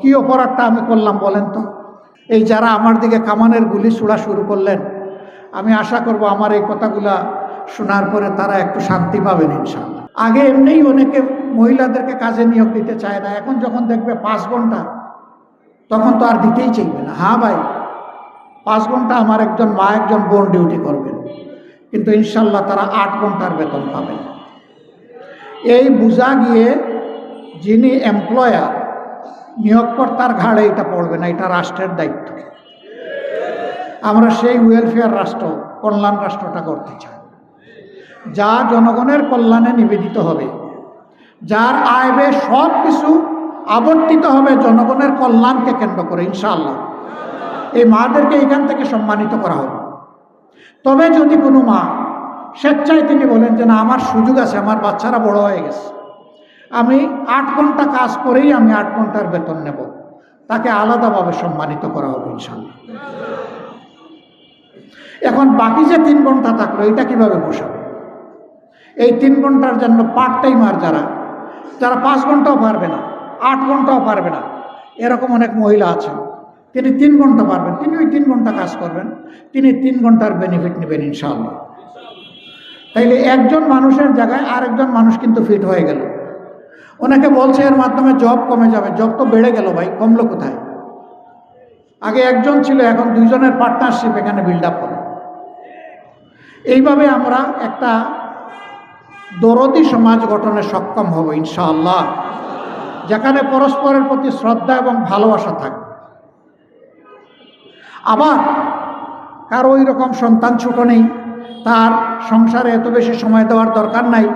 কি অপরাধটা আমি করলাম বলেন তো? এই যারা আমার দিকে কামানের গুলি ছোড়া শুরু করলেন, আমি আশা করব আমার এই কথাগুলা শোনার পরে তারা একটু শান্তি পাবেন ইনশাআল্লাহ। আগে এমনিই অনেকে মহিলাদেরকে কাজে নিয়োগ দিতে চায় না, এখন যখন দেখবে 5 ঘন্টা তখন তো আর দিতেই চাইবে না। হ্যাঁ ভাই, 5 ঘন্টা আমার একজন মা একজন বোন ডিউটি করবেন, কিন্তু ইনশাল্লাহ তারা 8 ঘন্টার বেতন পাবেন। এই বোঝা গিয়ে যিনি এমপ্লয়ার নিয়োগকর্তার ঘাড়ে এটা পড়বে না, এটা রাষ্ট্রের দায়িত্ব। আমরা সেই ওয়েলফেয়ার রাষ্ট্র, কল্যাণ রাষ্ট্রটা করতে চাই, যা জনগণের কল্যাণে নিবেদিত হবে, যার আয় ব্যয় সব কিছু আবর্তিত হবে জনগণের কল্যাণকে কেন্দ্র করে। ইনশাআল্লাহ এই মাদেরকে এখান থেকে সম্মানিত করা হবে। তবে যদি কোনো মা স্বেচ্ছায় তিনি বলেন যে না, আমার সুযোগ আছে, আমার বাচ্চারা বড় হয়ে গেছে, আমি 8 ঘন্টা কাজ করেই আমি 8 ঘন্টার বেতন নেব, তাকে আলাদাভাবে সম্মানিত করা হবে ইনশাআল্লাহ। এখন বাকি যে 3 ঘন্টা থাকলো, এটা কিভাবে বসাবে? এই 3 ঘন্টার জন্য পার্ট টাইমার যারা 5 ঘন্টাও পারবে না, 8 ঘন্টাও পারবে না, এরকম অনেক মহিলা আছেন, তিনি 3 ঘন্টা পারবেন, তিনি ওই 3 ঘন্টা কাজ করবেন, তিনি 3 ঘন্টার বেনিফিট নেবেন ইনশাআল্লাহ। তাইলে একজন মানুষের জায়গায় আরেকজন মানুষ কিন্তু ফিট হয়ে গেল। অনেকে বলছে এর মাধ্যমে জব কমে যাবে, জব তো বেড়ে গেল ভাই, কমলো কোথায়? আগে একজন ছিল, এখন 2 জনের পার্টনারশিপ এখানে বিল্ড আপ হলো। এইভাবে আমরা একটা দরদি সমাজ গঠনে সক্ষম হব ইনশাআল্লাহ, যেখানে পরস্পরের প্রতি শ্রদ্ধা এবং ভালোবাসা থাকবে। আবার কারো ওই রকম সন্তান ছোট নেই, তার সংসারে এত বেশি সময় দেওয়ার দরকার নাই,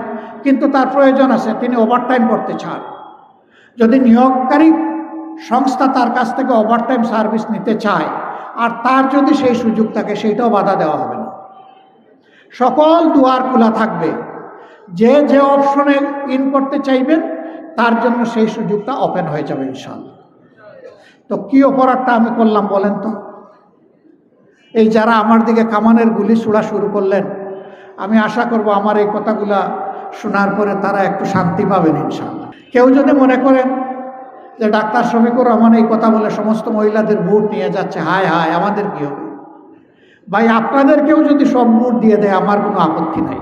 কিন্তু তার প্রয়োজন আছে, তিনি ওভারটাইম করতে চান। যদি নিয়োগকারী সংস্থা তার কাছ থেকে ওভারটাইম সার্ভিস নিতে চায় আর তার যদি সেই সুযোগ থাকে, সেইটাও বাধা দেওয়া হবে না। সকল দুয়ার খোলা থাকবে, যে যে অপশনে ইন করতে চাইবেন তার জন্য সেই সুযোগটা ওপেন হয়ে যাবে ইনশাআল্লাহ। তো কি অপরাধটা আমি করলাম বলেন তো? এই যারা আমার দিকে কামানের গুলি ছোড়া শুরু করলেন, আমি আশা করব আমার এই কথাগুলা শোনার পরে তারা একটু শান্তি পাবেন ইনশাআল্লাহ। কেউ যদি মনে করেন যে ডাক্তার শফিকুর রহমান এই কথা বলে সমস্ত মহিলাদের ভোট নিয়ে যাচ্ছে, হায় হায় আমাদের কি হবে? ভাই, আপনাদেরকেও যদি সব ভোট দিয়ে দেয় আমার কোনো আপত্তি নাই,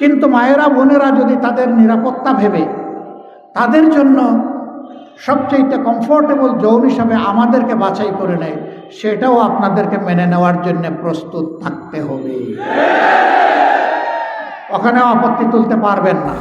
কিন্তু মায়েরা বোনেরা যদি তাদের নিরাপত্তা ভেবে তাদের জন্য সবচেয়ে কমফোর্টেবল জোন হিসাবে আমাদেরকে বাছাই করে নেয়, সেটাও আপনাদেরকে মেনে নেওয়ার জন্য প্রস্তুত থাকতে হবে। ওখানেও আপত্তি তুলতে পারবেন না।